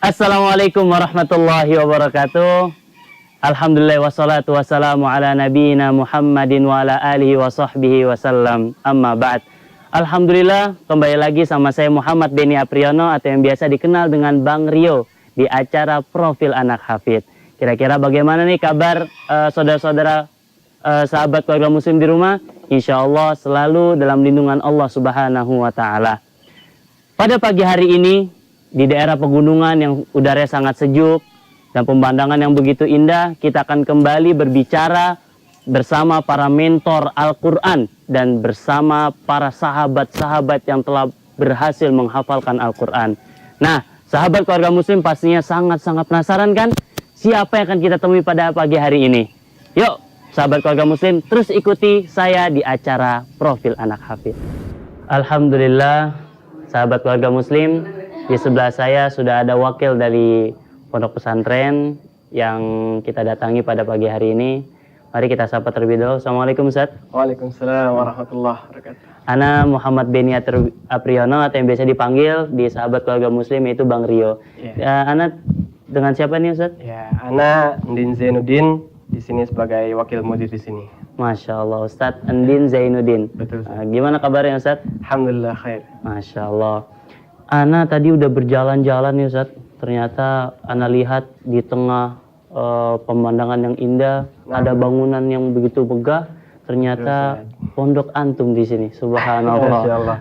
Assalamualaikum warahmatullahi wabarakatuh. Alhamdulillah wassalatu wassalamu ala nabiyina Muhammadin wa ala alihi wa sahbihi wasallam. Amma ba'd. Alhamdulillah kembali lagi sama saya Muhammad Beni Apriyono atau yang biasa dikenal dengan Bang Rio di acara Profil Anak Hafid. Kira-kira bagaimana nih kabar saudara-saudara sahabat keluarga muslim di rumah? Insya Allah selalu dalam lindungan Allah Subhanahu wa Ta'ala. Pada pagi hari ini di daerah pegunungan yang udaranya sangat sejuk dan pemandangan yang begitu indah, kita akan kembali berbicara bersama para mentor Al-Quran dan bersama para sahabat-sahabat yang telah berhasil menghafalkan Al-Quran. Nah, sahabat keluarga muslim pastinya sangat-sangat penasaran kan? Siapa yang akan kita temui pada pagi hari ini? Yuk, sahabat keluarga muslim, terus ikuti saya di acara Profil Anak Hafid. Alhamdulillah, sahabat keluarga muslim, di sebelah saya sudah ada wakil dari pondok pesantren yang kita datangi pada pagi hari ini. Mari kita sapa terlebih dahulu. Assalamualaikum Ustaz. Waalaikumsalam warahmatullahi wabarakatuh. Ana Muhammad Beni Apriyono atau yang biasa dipanggil di sahabat keluarga muslim yaitu Bang Rio. Ana dengan siapa nih Ustaz? Ya, Ana Ndin Zainuddin di sini sebagai wakil mudir di sini. Masya Allah, Ustaz Ndin Zainuddin. Betul. Gimana kabarnya Ustaz? Alhamdulillah khair. Masya Allah. Ana tadi udah berjalan-jalan nih Ustaz. Ternyata Ana lihat di tengah pemandangan yang indah, ada bangunan yang begitu megah. Ternyata pondok antum di sini. Subhanallah. Masya Allah.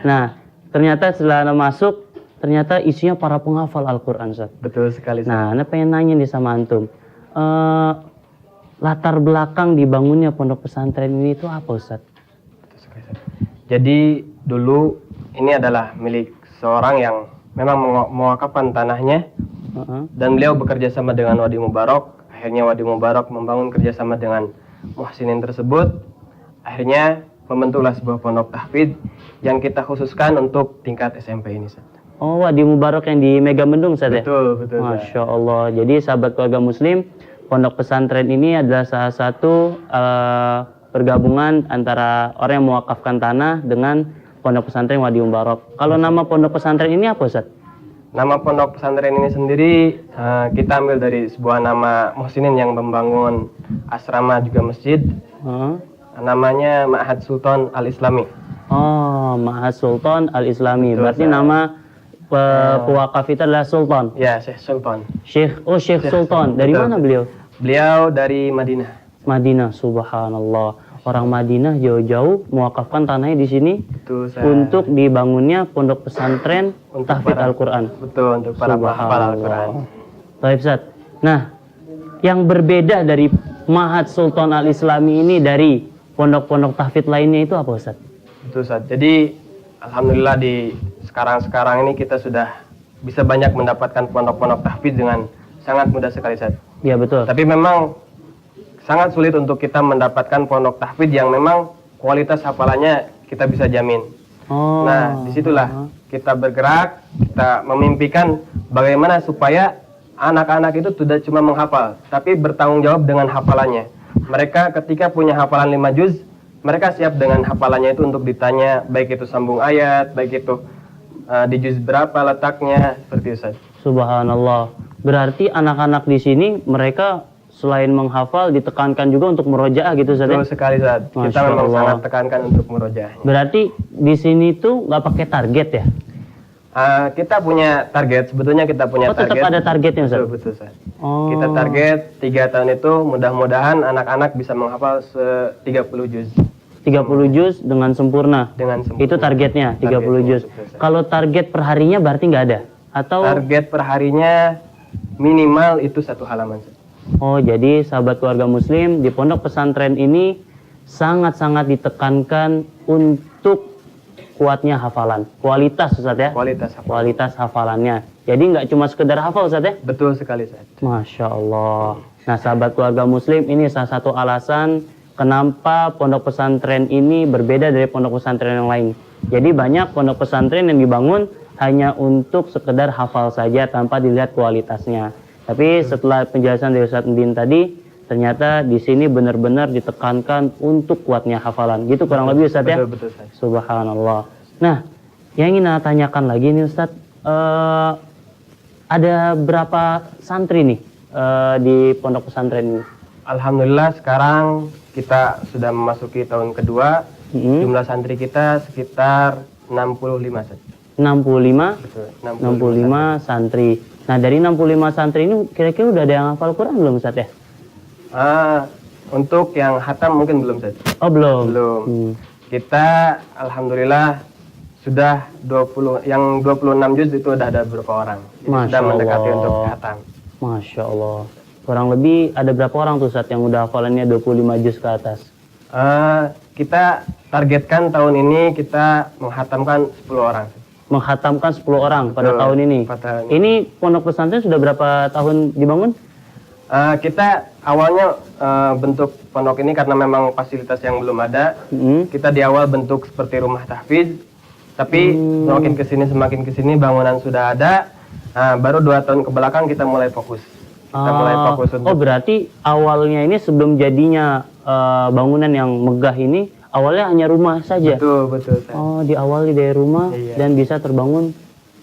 Nah, ternyata setelah Ana masuk, ternyata isinya para penghafal Al-Quran Ustaz. Betul sekali. Nah, Ana pengen nanya nih sama antum. Latar belakang dibangunnya pondok pesantren ini itu apa Ustaz? Betul sekali. Jadi dulu ini adalah milik seorang yang memang mewakafkan tanahnya dan beliau bekerja sama dengan Wadi Mubarak. Akhirnya Wadi Mubarak membangun kerjasama dengan muhsinin tersebut. Akhirnya membentuklah sebuah pondok tahfidz yang kita khususkan untuk tingkat SMP ini. Oh, Wadi Mubarak yang di Megamendung Ustaz ya? Betul, betul. Masya Allah. Jadi sahabat keluarga muslim, pondok pesantren ini adalah salah satu pergabungan antara orang yang mewakafkan tanah dengan Pondok Pesantren Wadi Mubarak. Kalau nama pondok pesantren ini apa Ustaz? Nama pondok pesantren ini sendiri kita ambil dari sebuah nama muhsinin yang membangun asrama juga masjid. Namanya Ma'had Sultan Al-Islami. Oh, Ma'had Sultan Al-Islami. Betul, berarti nama pewakaf itu adalah Sultan. Ya, Syekh Sultan. Syekh Sultan. Dari betul, mana beliau? Beliau dari Madinah. Madinah, subhanallah. Orang Madinah jauh-jauh mewakafkan tanahnya di sini untuk dibangunnya pondok pesantren tahfidz Al-Quran. Betul, untuk para penghafal Al-Quran. Baik Ustaz. Nah, yang berbeda dari Ma'had Sultan Al-Islami ini dari pondok-pondok tahfidz lainnya itu apa Ustaz? Betul Ustaz. Jadi alhamdulillah di sekarang ini kita sudah bisa banyak mendapatkan pondok-pondok tahfidz dengan sangat mudah sekali Ustaz. Iya betul. Tapi memang sangat sulit untuk kita mendapatkan pondok tahfidz yang memang kualitas hafalannya kita bisa jamin. Nah, disitulah kita bergerak, kita memimpikan bagaimana supaya anak-anak itu tidak cuma menghafal, tapi bertanggung jawab dengan hafalannya. Mereka ketika punya hafalan 5 juz, mereka siap dengan hafalannya itu untuk ditanya, baik itu sambung ayat, baik itu di juz berapa letaknya, seperti itu saja. Subhanallah. Berarti anak-anak di sini mereka selain menghafal ditekankan juga untuk murojaah gitu Ustaz. Betul sekali Ustaz. Kita memang sangat tekankan untuk murojaah. Berarti di sini tuh nggak pakai target ya? Kita punya target, sebetulnya kita punya target. Tetap ada targetnya Ustaz? Betul Ustaz. Kita target 3 tahun itu mudah-mudahan anak-anak bisa menghafal 30 juz. 30 juz dengan sempurna? Dengan sempurna. Itu targetnya, 30 juz. Kalau target perharinya berarti nggak ada? Atau target perharinya minimal itu 1 halaman. Oh, jadi sahabat keluarga muslim di pondok pesantren ini sangat-sangat ditekankan untuk kuatnya hafalan. Kualitas Ustaz ya? Kualitas hafalannya. Jadi nggak cuma sekedar hafal Ustaz ya? Betul sekali Ustaz. Masya Allah. Nah sahabat keluarga muslim, ini salah satu alasan kenapa pondok pesantren ini berbeda dari pondok pesantren yang lain. Jadi banyak pondok pesantren yang dibangun hanya untuk sekedar hafal saja tanpa dilihat kualitasnya. Tapi setelah penjelasan dari Ustaz Ndin tadi, ternyata di sini benar-benar ditekankan untuk kuatnya hafalan. Gitu kurang lebih Ustaz ya? Betul, Ustaz. Subhanallah. Nah, yang ingin saya tanyakan lagi nih Ustaz, ada berapa santri nih di pondok pesantren ini? Alhamdulillah sekarang kita sudah memasuki tahun kedua. Jumlah santri kita sekitar 65 saja. 65? Betul, 65 santri. Nah, dari 65 santri ini kira-kira udah ada yang hafal Quran belum, Ustaz ya? Untuk yang hatam mungkin belum saja. Oh, belum. Belum. Kita alhamdulillah sudah 26 juz itu udah ada beberapa orang. Sudah mendekati untuk hatam. Masya Allah. Kurang lebih ada berapa orang tuh Ustaz yang udah hafalannya 25 juz ke atas? Kita targetkan tahun ini kita menghatamkan 10 orang. Menghatamkan 10 orang pada tahun ini. Tahun ini pondok pesantren sudah berapa tahun dibangun? Kita awalnya bentuk pondok ini karena memang fasilitas yang belum ada. Kita di awal bentuk seperti rumah tahfidz, tapi semakin kesini bangunan sudah ada. Baru 2 tahun kebelakang kita mulai fokus. Oh, berarti awalnya ini sebelum jadinya bangunan yang megah ini awalnya hanya rumah saja. Betul. Oh, diawali dari rumah dan bisa terbangun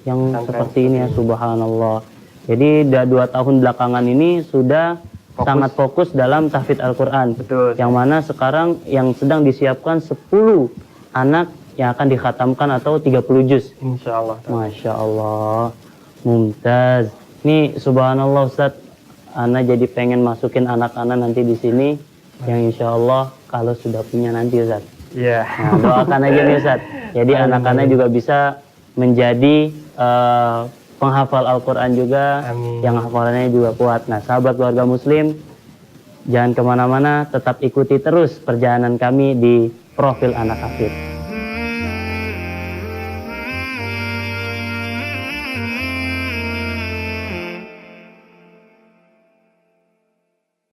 yang seperti ini ya, subhanallah. Jadi 2 tahun belakangan ini sudah sangat fokus dalam tahfidz Al-Quran. Betul. Yang mana sekarang yang sedang disiapkan 10 anak yang akan dikhatamkan atau 30 juz. Insya Allah. Masya Allah. Mumtaz. Nih subhanallah Ustaz, Ana jadi pengen masukin anak-anak nanti di sini yang insya Allah kalau sudah punya nanti Ustaz. Iya. Nah, doakan aja nih Ustaz. Jadi anak-anak juga bisa menjadi penghafal Al-Quran juga. Amin. Yang hafalannya juga kuat. Nah, sahabat keluarga muslim, jangan kemana-mana, tetap ikuti terus perjalanan kami di Profil Anak Hafidz.